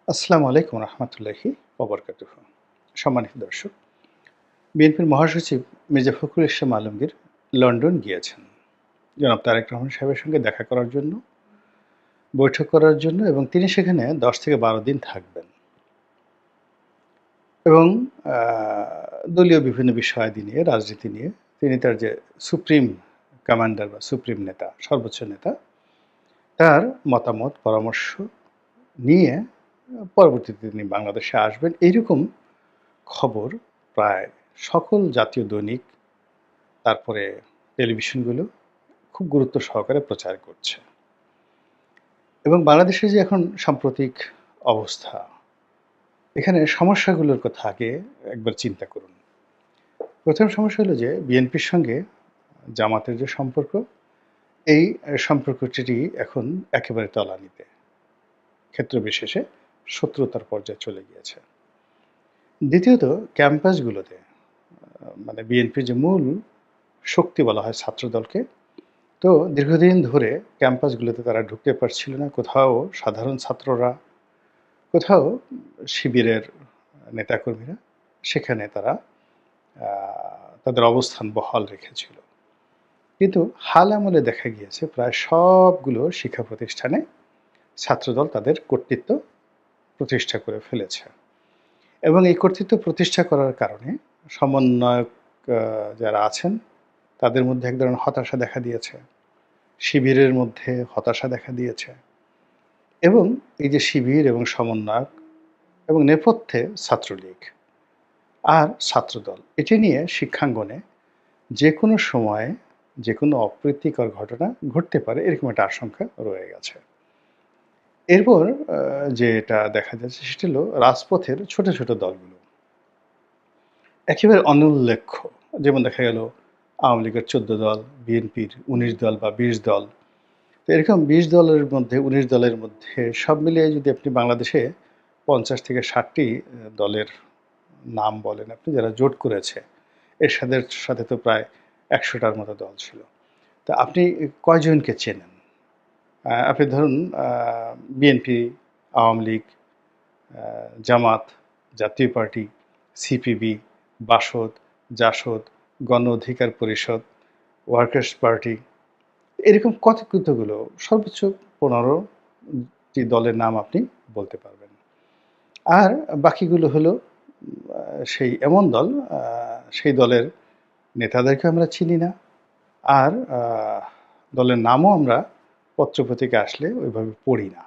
আসসালামু আলাইকুম রহমতুল্লাহি ওবরকাতুহু। সম্মানিত দর্শক, বিএনপির মহাসচিব মির্জা ফখরুল ইসলাম আলমগীর লন্ডন গিয়েছেন জনাব তারেক রহমান সাহেবের সঙ্গে দেখা করার জন্য, বৈঠক করার জন্য, এবং তিনি সেখানে 10 থেকে 12 দিন থাকবেন এবং দলীয় বিভিন্ন বিষয়াদি নিয়ে, রাজনীতি নিয়ে তিনি তার যে সুপ্রিম কমান্ডার বা সুপ্রিম নেতা, সর্বোচ্চ নেতা, তার মতামত পরামর্শ নিয়ে পরবর্তীতে তিনি বাংলাদেশে আসবেন, এইরকম খবর প্রায় সকল জাতীয় দৈনিক, তারপরে টেলিভিশনগুলো খুব গুরুত্ব সহকারে প্রচার করছে। এবং বাংলাদেশের যে এখন সাম্প্রতিক অবস্থা, এখানে সমস্যাগুলোর কথা আগে একবার চিন্তা করুন। প্রথম সমস্যা হলো যে বিএনপির সঙ্গে জামাতের যে সম্পর্ক, এই সম্পর্কটি এখন একেবারে তলানিতে, ক্ষেত্র বিশেষে শত্রুতার পর্যায়ে চলে গিয়েছে। দ্বিতীয়ত, ক্যাম্পাসগুলোতে মানে বিএনপির যে মূল শক্তি বলা হয় ছাত্রদলকে, তো দীর্ঘদিন ধরে ক্যাম্পাসগুলোতে তারা ঢুকতে পারছিল না। কোথাও সাধারণ ছাত্ররা, কোথাও শিবিরের নেতাকর্মীরা সেখানে তারা তাদের অবস্থান বহাল রেখেছিল। কিন্তু হাল আমলে দেখা গিয়েছে প্রায় সবগুলো শিক্ষা প্রতিষ্ঠানে ছাত্রদল তাদের কর্তৃত্ব প্রতিষ্ঠা করে ফেলেছে। এবং এই কর্তৃত্ব প্রতিষ্ঠা করার কারণে সমন্বয়ক যারা আছেন তাদের মধ্যে এক ধরনের হতাশা দেখা দিয়েছে, শিবিরের মধ্যে হতাশা দেখা দিয়েছে। এবং এই যে শিবির এবং সমন্বয়ক এবং নেপথ্যে ছাত্রলীগ আর ছাত্রদল, এটি নিয়ে শিক্ষাঙ্গনে যে কোনো সময়ে যে কোনো অপ্রীতিকর ঘটনা ঘটতে পারে, এরকম একটা আশঙ্কা রয়ে গেছে। এরপর যেটা দেখা যাচ্ছে সেটা হলো রাজপথের ছোট ছোট দলগুলো একেবারে অনুল্লেখ্য। যেমন দেখা গেল আওয়ামী লীগের 14 দল, বিএনপির 19 দল বা 20 দল। তো এরকম 20 দলের মধ্যে, 19 দলের মধ্যে সব মিলিয়ে যদি আপনি বাংলাদেশে 50 থেকে 60টি দলের নাম বলেন আপনি, যারা জোট করেছে, এর সাথে সাথে তো প্রায় 100টার মতো দল ছিল। তা আপনি কয়জনকে চেনেন? আপনি ধরুন বিএনপি, আওয়ামী লীগ, জামাত, জাতীয় পার্টি, সিপিবি, বাসদ, জাসদ, গণ অধিকার পরিষদ, ওয়ার্কার্স পার্টি, এরকম কতগুলো, সর্বোচ্চ 15টি দলের নাম আপনি বলতে পারবেন। আর বাকিগুলো হলো সেই এমন দল, সেই দলের নেতাদেরকে আমরা চিনি না, আর দলের নামও আমরা পত্রপত্রিকা আসলে ওইভাবে পড়ি না।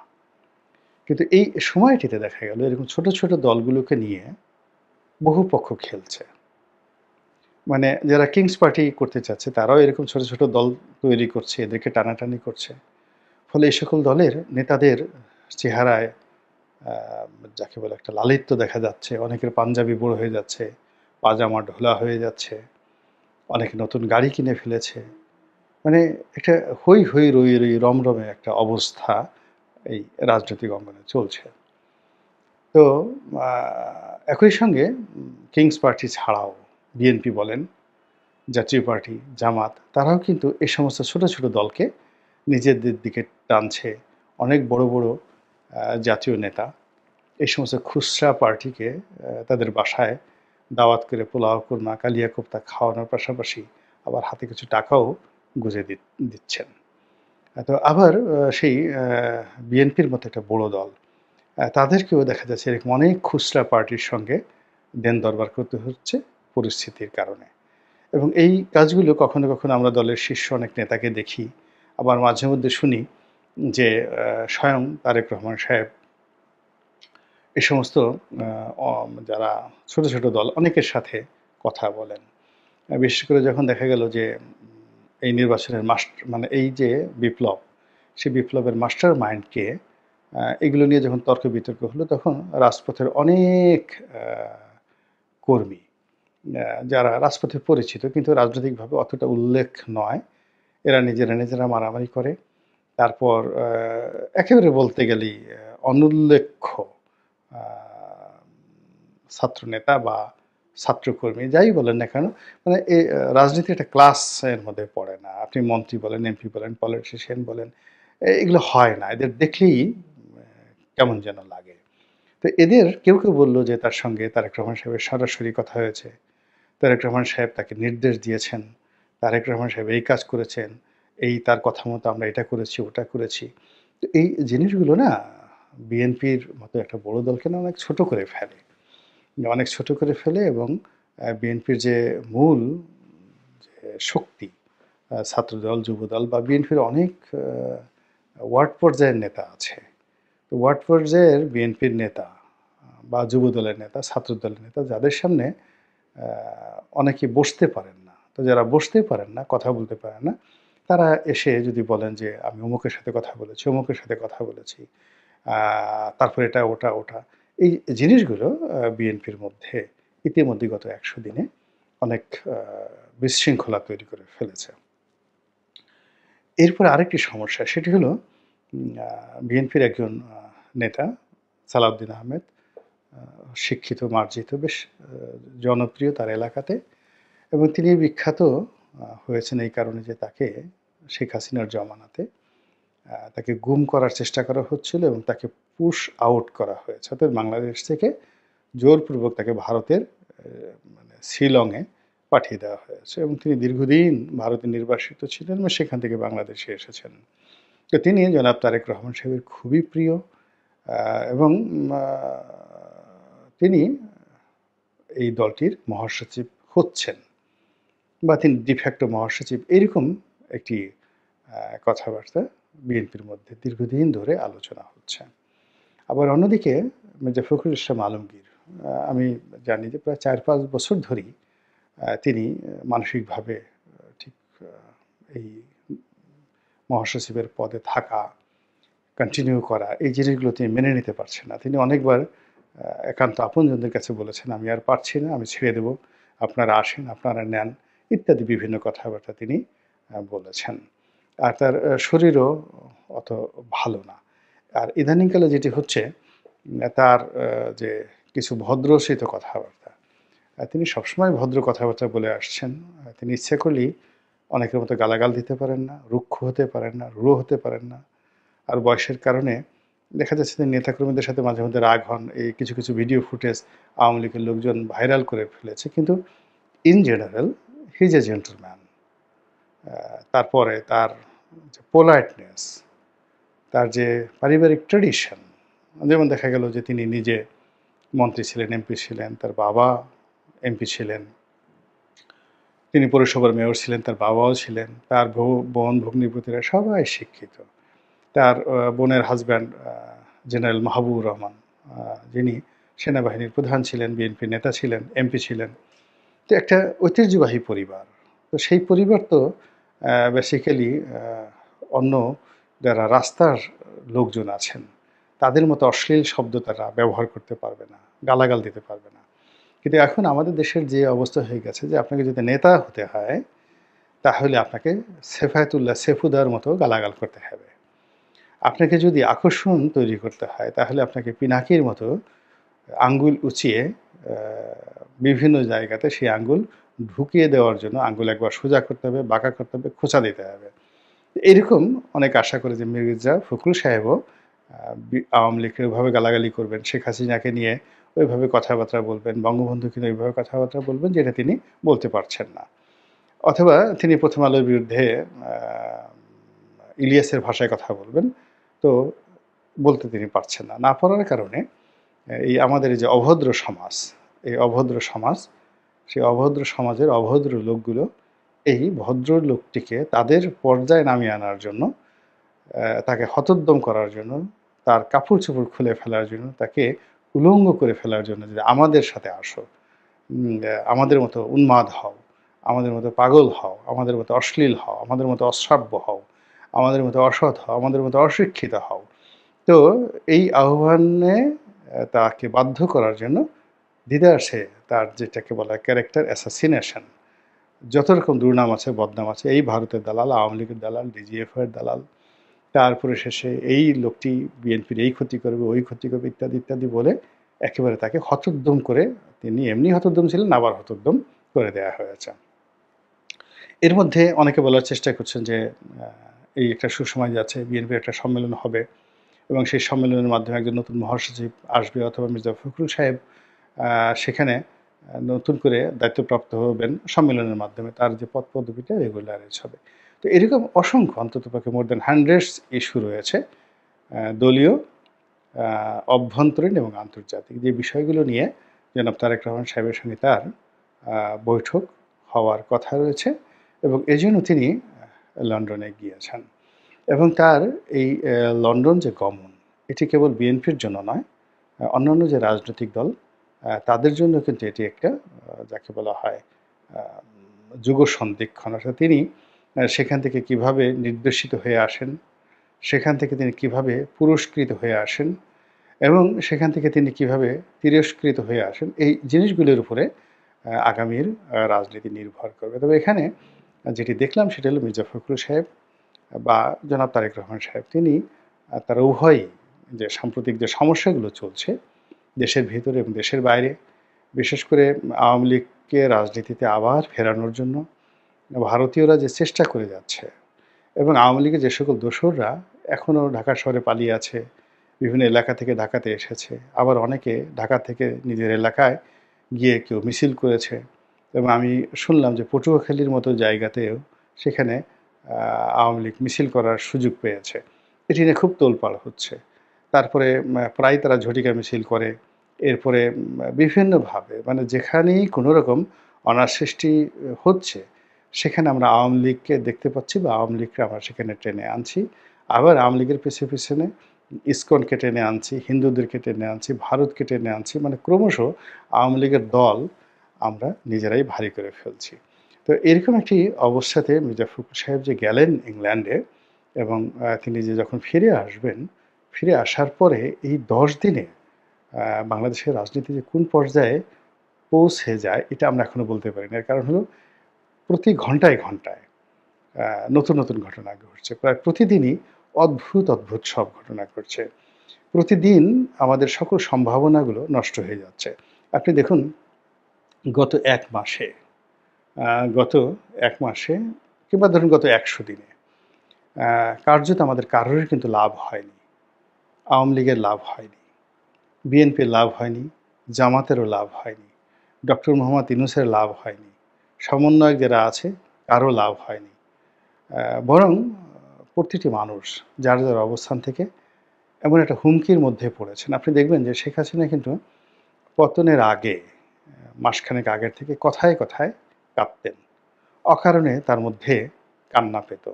কিন্তু এই সময়টিতে দেখা গেল এরকম ছোট ছোট দলগুলোকে নিয়ে বহু পক্ষ খেলছে। মানে যারা কিংস পার্টি করতে চাচ্ছে তারাও এরকম ছোট ছোট দল তৈরি করছে, এদেরকে টানাটানি করছে। ফলে এই সকল দলের নেতাদের চেহারায় যাকে বলে একটা লালিত্য দেখা যাচ্ছে। অনেকের পাঞ্জাবি বড় হয়ে যাচ্ছে, পাজামা ঢোলা হয়ে যাচ্ছে, অনেকে নতুন গাড়ি কিনে ফেলেছে। মানে একটা হৈ হৈ রই রই রমরমে একটা অবস্থা এই রাজনৈতিক অঙ্গনে চলছে। তো একই সঙ্গে কিংস পার্টি ছাড়াও বিএনপি বলেন, জাতীয় পার্টি, জামাত, তারাও কিন্তু এই সমস্ত ছোট ছোট দলকে নিজেদের দিকে টানছে। অনেক বড় বড় জাতীয় নেতা এই সমস্ত খুচরা পার্টিকে তাদের বাসায় দাওয়াত করে পোলাও, কুরমা, কালিয়া কোপ্তা খাওয়ানোর পাশাপাশি আবার হাতে কিছু টাকাও গুঁজে দিচ্ছেন। তো আবার সেই বিএনপির মতো একটা বড় দল, তাদেরকেও দেখা যাচ্ছে এরকম অনেক খুচরা পার্টির সঙ্গে দেন দরবার করতে হচ্ছে পরিস্থিতির কারণে। এবং এই কাজগুলো কখনো কখনো আমরা দলের শীর্ষ অনেক নেতাকে দেখি, আবার মাঝে মধ্যে শুনি যে স্বয়ং তারেক রহমান সাহেব এই সমস্ত যারা ছোট ছোট দল, অনেকের সাথে কথা বলেন। বিশেষ করে যখন দেখা গেল যে এই নির্বাচনের মানে এই যে বিপ্লব, সেই বিপ্লবের মাস্টার মাইন্ডকে, এগুলো নিয়ে যখন তর্ক বিতর্ক হলো, তখন রাজপথের অনেক কর্মী, যারা রাজপথে পরিচিত কিন্তু রাজনৈতিকভাবে অতটা উল্লেখ নয়, এরা নিজেরা নিজেরা মারামারি করে। তারপর একেবারে বলতে গেলেই অনুল্লেখ্য ছাত্রনেতা বা ছাত্রকর্মী যাই বলেন না কেন, মানে এই রাজনীতি একটা ক্লাসের মধ্যে পড়ে না। আপনি মন্ত্রী বলেন, এমপি বলেন, পলিটিশিয়ান বলেন, এগুলো হয় না। এদের দেখলেই কেমন যেন লাগে। তো এদের কেউ কেউ বলল যে তার সঙ্গে তারেক রহমান সাহেবের সরাসরি কথা হয়েছে, তারেক রহমান সাহেব তাকে নির্দেশ দিয়েছেন, তারেক রহমান সাহেব এই কাজ করেছেন, এই তার কথা মতো আমরা এটা করেছি ওটা করেছি। তো এই জিনিসগুলো না বিএনপির মতো একটা বড় দলকে না অনেক ছোট করে ফেলে, অনেক ছোট করে ফেলে। এবং বিএনপির যে মূল যে শক্তি, ছাত্রদল, যুবদল বা বিএনপির অনেক ওয়ার্ড পর্যায়ের নেতা আছে। তো ওয়ার্ড পর্যায়ের বিএনপির নেতা বা যুবদলের নেতা, ছাত্রদলের নেতা, যাদের সামনে অনেকে বসতে পারেন না, তো যারা বসতে পারেন না, কথা বলতে পারেন না, তারা এসে যদি বলেন যে আমি অমুকের সাথে কথা বলেছি, অমুকের সাথে কথা বলেছি, তারপর এটা ওটা ওটা, এই জিনিসগুলো বিএনপির মধ্যে ইতিমধ্যে গত ১০০ দিনে অনেক বিশৃঙ্খলা তৈরি করে ফেলেছে। এরপরে আরেকটি সমস্যা, সেটি হলো বিএনপির একজন নেতা সালাউদ্দিন আহমেদ, শিক্ষিত, মার্জিত, বেশ জনপ্রিয় তার এলাকাতে, এবং তিনি বিখ্যাত হয়েছেন এই কারণে যে তাকে শেখ হাসিনার জমানাতে তাকে গুম করার চেষ্টা করা হচ্ছিল এবং তাকে পুশ আউট করা হয়েছে, অর্থাৎ বাংলাদেশ থেকে জোরপূর্বক তাকে ভারতের মানে শিলংয়ে পাঠিয়ে দেওয়া হয়েছে, এবং তিনি দীর্ঘদিন ভারতে নির্বাসিত ছিলেন এবং সেখান থেকে বাংলাদেশে এসেছেন। তো তিনি জনাব তারেক রহমান সাহেবের খুবই প্রিয়, এবং তিনি এই দলটির মহাসচিব হচ্ছেন বা তিনি ডিফ্যাক্টো মহাসচিব, এরকম একটি কথাবার্তা বিএনপির মধ্যে দীর্ঘদিন ধরে আলোচনা হচ্ছে। আবার অন্যদিকে মির্জা ফখরুল ইসলাম আলমগীর, আমি জানি যে প্রায় ৪-৫ বছর ধরেই তিনি মানসিকভাবে ঠিক এই মহাসচিবের পদে থাকা, কন্টিনিউ করা, এই জিনিসগুলো তিনি মেনে নিতে পারছেন না। তিনি অনেকবার একান্ত আপনজনদের কাছে বলেছেন, আমি আর পারছি না, আমি ছেড়ে দেব, আপনারা আসেন, আপনারা নেন, ইত্যাদি বিভিন্ন কথাবার্তা তিনি বলেছেন। আর তার শরীরও অত ভালো না। আর ইদানিংকালে যেটি হচ্ছে, তার যে কিছু ভদ্রসিত কথাবার্তা, তিনি সবসময় ভদ্র কথাবার্তা বলে আসছেন। তিনি ইচ্ছে করলেই অনেকের মতো গালাগাল দিতে পারেন না, রুক্ষ হতে পারেন না, রূঢ় হতে পারেন না। আর বয়সের কারণে দেখা যাচ্ছে যে নেতাকর্মীদের সাথে মাঝে মধ্যে রাগ হন। এই কিছু কিছু ভিডিও ফুটেজ আওয়ামী লীগের লোকজন ভাইরাল করে ফেলেছে, কিন্তু in general he is a gentleman. তারপরে তার যে পোলাইটনেস, তার যে পারিবারিক ট্র্যাডিশন, যেমন দেখা গেল যে তিনি নিজে মন্ত্রী ছিলেন, এমপি ছিলেন, তার বাবা এমপি ছিলেন, তিনি পৌরসভার মেয়র ছিলেন, তার বাবাও ছিলেন, তার বোন ভগ্নিপতিরা সবাই শিক্ষিত। তার বোনের হাজব্যান্ড জেনারেল মাহবুবুর রহমান, যিনি সেনাবাহিনীর প্রধান ছিলেন, বিএনপির নেতা ছিলেন, এমপি ছিলেন। তো একটা ঐতিহ্যবাহী পরিবার। তো সেই পরিবার তো বেসিক্যালি অন্য যারা রাস্তার লোকজন আছেন তাদের মতো অশ্লীল শব্দ তারা ব্যবহার করতে পারবে না, গালাগাল দিতে পারবে না। কিন্তু এখন আমাদের দেশের যে অবস্থা হয়ে গেছে যে আপনাকে যদি নেতা হতে হয় তাহলে আপনাকে সেফায়েতুল্লাহ সেফুদার মতো গালাগাল করতে হবে। আপনাকে যদি আকর্ষণ তৈরি করতে হয় তাহলে আপনাকে পিনাকির মতো আঙ্গুল উঁচিয়ে বিভিন্ন জায়গাতে সেই আঙ্গুল ঢুকিয়ে দেওয়ার জন্য আঙ্গুল একবার সোজা করতে হবে, বাঁকা করতে হবে, খোঁচা দিতে হবে। এরকম অনেক আশা করে যে মির্জা ফখরুল সাহেবও আওয়ামী লীগকে ওইভাবে গালাগালি করবেন, শেখ হাসিনাকে নিয়ে ওইভাবে কথাবার্তা বলবেন, বঙ্গবন্ধুকে নিয়ে ওইভাবে কথাবার্তা বলবেন, যেটা তিনি বলতে পারছেন না। অথবা তিনি প্রথম আলোর বিরুদ্ধে ইলিয়াসের ভাষায় কথা বলবেন, তো বলতে তিনি পারছেন না। না পারার কারণে এই আমাদের এই যে অভদ্র সমাজ, এই অভদ্র সমাজ, সেই অভদ্র সমাজের অভদ্র লোকগুলো এই ভদ্র লোকটিকে তাদের পর্যায়ে নামিয়ে আনার জন্য, তাকে হতোদ্যম করার জন্য, তার কাপড় চোপড় খুলে ফেলার জন্য, তাকে উলঙ্গ করে ফেলার জন্য যে আমাদের সাথে আসো, আমাদের মতো উন্মাদ হও, আমাদের মতো পাগল হও, আমাদের মতো অশ্লীল হও, আমাদের মতো অশ্রাব্য হও, আমাদের মতো অসৎ হও, আমাদের মতো অশিক্ষিত হও। তো এই আহ্বানে তাকে বাধ্য করার জন্য দিদারসে তার যেটাকে বলা হয় ক্যারেক্টার অ্যাসাসিনেশন, যত রকম দুর্নাম আছে, বদনাম আছে, এই ভারতের দালাল, আওয়ামী লীগের দালাল, ডিজিএফআইয়ের দালাল, তারপরে শেষে এই লোকটি বিএনপির এই ক্ষতি করবে, ওই ক্ষতি করবে, ইত্যাদি ইত্যাদি বলে একেবারে তাকে হতোদ্যম করে, তিনি এমনি হতোদ্যম ছিলেন, আবার হতোদ্যম করে দেওয়া হয়েছে। এর মধ্যে অনেকে বলার চেষ্টা করছেন যে এই একটা সুসময় যাচ্ছে, বিএনপির একটা সম্মেলন হবে, এবং সেই সম্মেলনের মাধ্যমে একজন নতুন মহাসচিব আসবে অথবা মির্জা ফখরুল সাহেব সেখানে নতুন করে দায়িত্বপ্রাপ্ত হবেন সম্মেলনের মাধ্যমে, তার যে পদপদবিটা রেগুলারাইজ হবে। তো এরকম অসংখ্য অন্ততপক্ষে মোর দ্যান হান্ড্রেডস ইস্যু রয়েছে দলীয়, অভ্যন্তরীণ এবং আন্তর্জাতিক, যে বিষয়গুলো নিয়ে জনাব তারেক রহমান সাহেবের সঙ্গে তার বৈঠক হওয়ার কথা রয়েছে এবং এজন্য তিনি লন্ডনে গিয়েছেন। এবং তার এই লন্ডন যে গমন, এটি কেবল বিএনপির জন্য নয়, অন্যান্য যে রাজনৈতিক দল তাদের জন্য কিন্তু এটি একটা যাকে বলা হয় যুগ সন্ধিক্ষণ। অর্থাৎ তিনি সেখান থেকে কিভাবে নির্দেশিত হয়ে আসেন, সেখান থেকে তিনি কিভাবে পুরস্কৃত হয়ে আসেন এবং সেখান থেকে তিনি কিভাবে তিরস্কৃত হয়ে আসেন, এই জিনিসগুলোর উপরে আগামীর রাজনীতি নির্ভর করবে। তবে এখানে যেটি দেখলাম সেটা হলো মির্জা ফখরুল সাহেব বা জনাব তারেক রহমান সাহেব, তিনি তারা উভয়ই যে সাম্প্রতিক যে সমস্যাগুলো চলছে দেশের ভিতরে এবং দেশের বাইরে, বিশেষ করে আওয়ামী লীগকে রাজনীতিতে আবার ফেরানোর জন্য ভারতীয়রা যে চেষ্টা করে যাচ্ছে এবং আওয়ামী লীগের যে সকল দোসররা এখনও ঢাকা শহরে পালিয়ে আছে, বিভিন্ন এলাকা থেকে ঢাকাতে এসেছে, আবার অনেকে ঢাকা থেকে নিজের এলাকায় গিয়ে কেউ মিছিল করেছে এবং আমি শুনলাম যে পটুয়াখালীর মতো জায়গাতেও সেখানে আওয়ামী লীগ মিছিল করার সুযোগ পেয়েছে। এটি নিয়ে খুব তোলপাড় হচ্ছে। তারপরে প্রায় তারা ঝটিকা মিছিল করে। এরপরে বিভিন্নভাবে মানে যেখানেই কোনো রকম অনাসৃষ্টি হচ্ছে সেখানে আমরা আওয়ামী লীগকে দেখতে পাচ্ছি বা আওয়ামী লীগকে আমরা সেখানে টেনে আনছি। আবার আওয়ামী লীগের পিছনে ইসকনকে টেনে আনছি, হিন্দুদেরকে টেনে আনছি, ভারতকে টেনে আনছি, মানে ক্রমশ আওয়ামী লীগের দল আমরা নিজেরাই ভারী করে ফেলছি। তো এরকম একটি অবস্থাতে মির্জা ফখরুল সাহেব যে গেলেন ইংল্যান্ডে এবং তিনি যে যখন ফিরে আসবেন, ফিরে আসার পরে এই 10 দিনে বাংলাদেশের রাজনীতি যে কোন পর্যায়ে পৌঁছে যায় এটা আমরা এখনো বলতে পারি না। এর কারণ হলো প্রতি ঘন্টায় ঘন্টায় নতুন নতুন ঘটনা ঘটছে। প্রায় প্রতিদিনই অদ্ভুত সব ঘটনা ঘটছে। প্রতিদিন আমাদের সকল সম্ভাবনাগুলো নষ্ট হয়ে যাচ্ছে। আপনি দেখুন গত ১ মাসে গত ১ মাসে কিংবা ধরুন গত ১০০ দিনে কার্যত আমাদের কারোরই কিন্তু লাভ হয়নি। আওয়ামী লীগের লাভ হয়নি, বিএনপির লাভ হয়নি, জামাতেরও লাভ হয়নি, ডক্টর মোহাম্মদ ইউনূসের লাভ হয়নি, সমন্বয়ক যারা আছে কারও লাভ হয়নি। বরং প্রতিটি মানুষ যার যার অবস্থান থেকে এমন একটা হুমকির মধ্যে পড়েছেন। আপনি দেখবেন যে শেখ হাসিনা কিন্তু পতনের আগে মাসখানেক আগের থেকে কথায় কথায় কাঁদতেন, অকারণে তার মধ্যে কান্না পেত,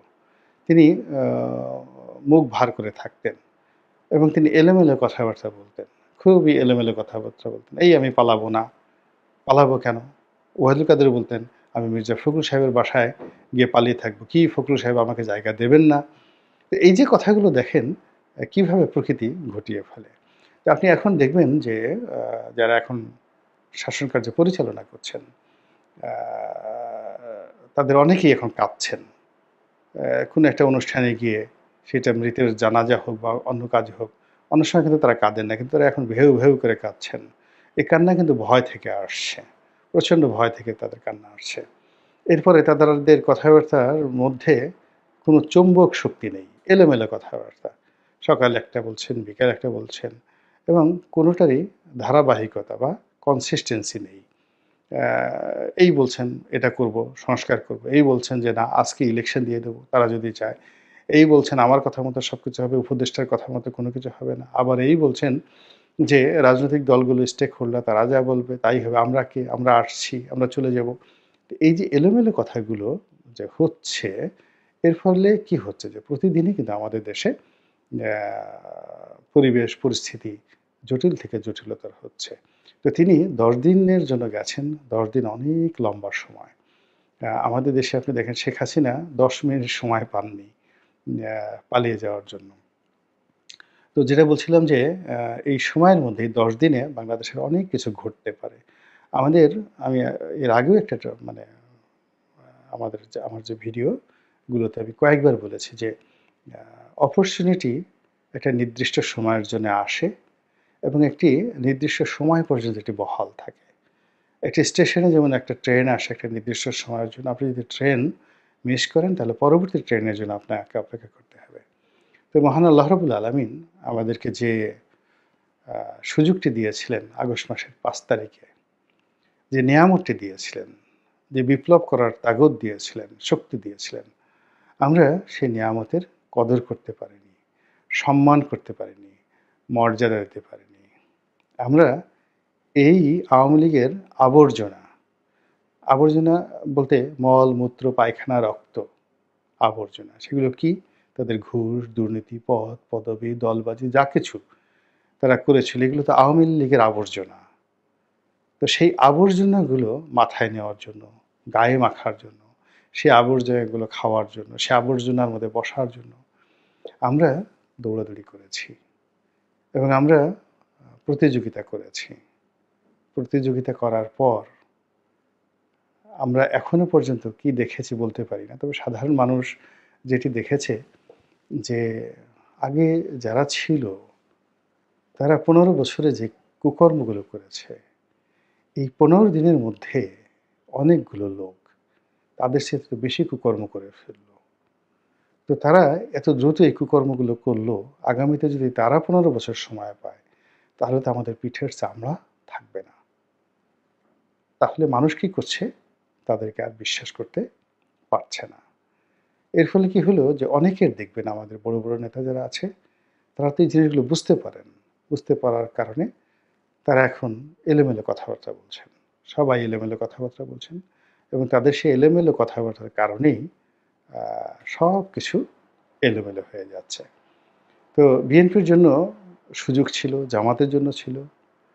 তিনি মুখ ভার করে থাকতেন এবং তিনি এলোমেলো কথাবার্তা বলতেন, খুবই এলোমেলো কথাবার্তা বলতেন। এই আমি পালাবো না, পালাবো কেন? ওয়াহিদুল কাদের বলতেন আমি মির্জা ফখরুল সাহেবের বাসায় গিয়ে পালিয়ে থাকবো, কি ফখরুল সাহেব আমাকে জায়গা দেবেন না? তো এই যে কথাগুলো দেখেন কিভাবে প্রকৃতি ঘটিয়ে ফেলে। তো আপনি এখন দেখবেন যে যারা এখন শাসন কার্য পরিচালনা করছেন তাদের অনেকেই এখন কাঁদছেন। কোনো একটা অনুষ্ঠানে গিয়ে সেটা মৃতের জানাজা হোক বা অন্য কাজ হোক, অনেক সময় কিন্তু তারা কাঁদেন না, কিন্তু তারা এখন ভেউ ভেউ করে কাঁদছেন। এই কান্না কিন্তু ভয় থেকে আসছে, প্রচণ্ড ভয় থেকে তাদের কান্না আসছে। এরপরে তাদের কথাবার্তার মধ্যে কোনো চৌম্বক শক্তি নেই, এলোমেলো কথাবার্তা। সকাল একটা বলছেন, বিকাল একটা বলছেন এবং কোনোটারই ধারাবাহিকতা বা কনসিস্টেন্সি নেই। এই বলছেন এটা করব, সংস্কার করব, এই বলছেন যে না আজকে ইলেকশন দিয়ে দেবো তারা যদি চায়, এই বলছেন আমার কথা মতো সব কিছু হবে, উপদেষ্টার কথা মতো কোনো কিছু হবে না, আবার এই বলছেন যে রাজনৈতিক দলগুলো স্টেক হোল্ডার তারা যা বলবে তাই হবে, আমরা কে, আমরা আসছি, আমরা চলে যাব। এই যে এলোমেলো কথাগুলো যে হচ্ছে, এর ফলে কি হচ্ছে যে প্রতিদিনই কিন্তু আমাদের দেশে পরিবেশ পরিস্থিতি জটিল থেকে জটিলতর হচ্ছে। তো তিনি 10 দিনের জন্য গেছেন, 10 দিন অনেক লম্বা সময়। আমাদের দেশে আপনি দেখেন শেখ হাসিনা 10 মিনিট সময় পাননি পালিয়ে যাওয়ার জন্য। তো যেটা বলছিলাম যে এই সময়ের মধ্যে 10 দিনে বাংলাদেশের অনেক কিছু ঘটতে পারে। আমি এর আগেও একটা মানে আমার যে ভিডিওগুলোতে আমি কয়েকবার বলেছি যে অপরচুনিটি একটা নির্দিষ্ট সময়ের জন্য আসে এবং একটি নির্দিষ্ট সময় পর্যন্ত এটি বহাল থাকে। একটি স্টেশনে যেমন একটা ট্রেন আসে একটা নির্দিষ্ট সময়ের জন্য, আপনি যদি ট্রেন মিস করেন তাহলে পরবর্তী ট্রেনের জন্য আপনাকে অপেক্ষা করতে হবে। তো মহান আল্লাহ রাব্বুল আলামিন আমাদেরকে যে সুযোগটি দিয়েছিলেন আগস্ট মাসের ৫ তারিখে, যে নেয়ামতটি দিয়েছিলেন, যে বিপ্লব করার তাগদ দিয়েছিলেন, শক্তি দিয়েছিলেন, আমরা সেই নেয়ামতের কদর করতে পারিনি, সম্মান করতে পারিনি, মর্যাদা দিতে পারিনি। আমরা এই আওয়ামী লীগের আবর্জনা, আবর্জনা বলতে মল, মূত্র, পায়খানা, রক্ত আবর্জনা। সেগুলো কি? তাদের ঘুষ, দুর্নীতি, পদ, পদবি, দলবাজি যা কিছু তারা করেছিল, এগুলো তো আওয়ামী লীগের আবর্জনা। তো সেই আবর্জনাগুলো মাথায় নেওয়ার জন্য, গায়ে মাখার জন্য, সেই আবর্জনাগুলো খাওয়ার জন্য, সে আবর্জনার মধ্যে বসার জন্য আমরা দৌড়াদৌড়ি করেছি এবং আমরা প্রতিযোগিতা করেছি। প্রতিযোগিতা করার পর আমরা এখনো পর্যন্ত কি দেখেছি বলতে পারি না। তবে সাধারণ মানুষ যেটি দেখেছে যে আগে যারা ছিল তারা ১৫ বছরে যে কুকর্মগুলো করেছে, এই ১৫ দিনের মধ্যে অনেকগুলো লোক তাদের চেয়ে বেশি কুকর্ম করে ফেলল। তো তারা এত দ্রুত এই কুকর্মগুলো করলো, আগামীতে যদি তারা ১৫ বছর সময় পায়, তাহলে তো আমাদের পিঠের চামড়া থাকবে না। তাহলে মানুষ কি করছে? তাদেরকে আর বিশ্বাস করতে পারছে না। এর ফলে কি হলো যে অনেকের দেখবেন আমাদের বড়, বড় নেতা যারা আছে, তারা তো এই জিনিসগুলো বুঝতে পারেন। বুঝতে পারার কারণে তারা এখন এলোমেলো কথাবার্তা বলছেন। সবাই এলোমেলো কথাবার্তা বলছেন এবং তাদের সেই এলোমেলো কথাবার্তার কারণেই সবকিছু এলোমেলো হয়ে যাচ্ছে। তো বিএনপির জন্য সুযোগ ছিল, জামাতের জন্য ছিল,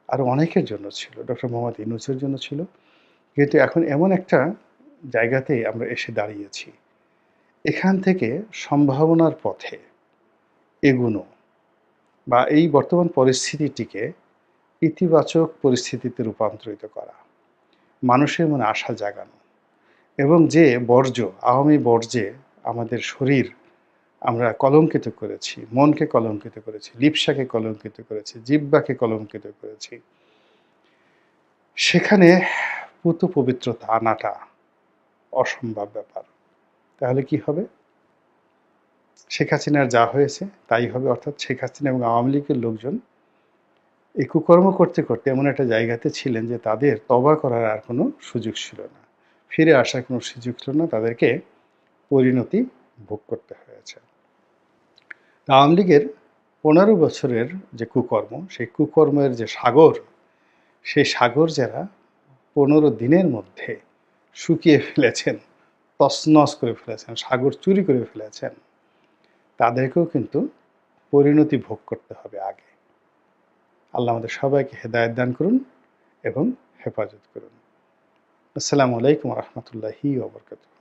আরও অনেকের জন্য ছিল। ডক্টর মোহাম্মদ ইউনূসের জন্য ছিল। কিন্তু এখন এমন একটা জায়গাতে আমরা এসে দাঁড়িয়েছি। এখান থেকে সম্ভাবনার পথে এগুনো বা এই বর্তমান পরিস্থিতিটিকে ইতিবাচক পরিস্থিতিতে রূপান্তরিত করা, মানুষের মনে আশা জাগানো এবং যে বর্জ্য, আওয়ামী বর্জ্যে আমাদের শরীর আমরা কলঙ্কিত করেছি, মনকে কলঙ্কিত করেছি, লিপ্সাকে কলঙ্কিত করেছি, জিহ্বাকে কলঙ্কিত করেছি, সেখানে পুত পবিত্রতা আনাটা অসম্ভব ব্যাপার। তাহলে কি হবে? শেখ হাসিনার যা হয়েছে তাই হবে, অর্থাৎ শেখ হাসিনা এবং আওয়ামী লীগের লোকজন এই কুকর্ম করতে, করতে এমন একটা জায়গাতে ছিলেন যে তাদের তওবা করার আর কোনো সুযোগ ছিল না। ফিরে আসার কোনো সুযোগ ছিল না, তাদেরকে পরিণতি ভোগ করতে হয়েছে। আওয়ামী লীগের ১৫ বছরের যে কুকর্ম, সেই কুকর্মের যে সাগর, সেই সাগর যারা ১৫ দিনের মধ্যে শুকিয়ে ফেলেছেন, তছনছ করে ফেলেছেন, সাগর চুরি করে ফেলেছেন, তাদেরকেও কিন্তু পরিণতি ভোগ করতে হবে আগে। আল্লাহ আমাদের সবাইকে হেদায়েত দান করুন এবং হেফাজত করুন। আসসালামু আলাইকুম ওয়া রাহমাতুল্লাহি ওয়া বারাকাতুহু।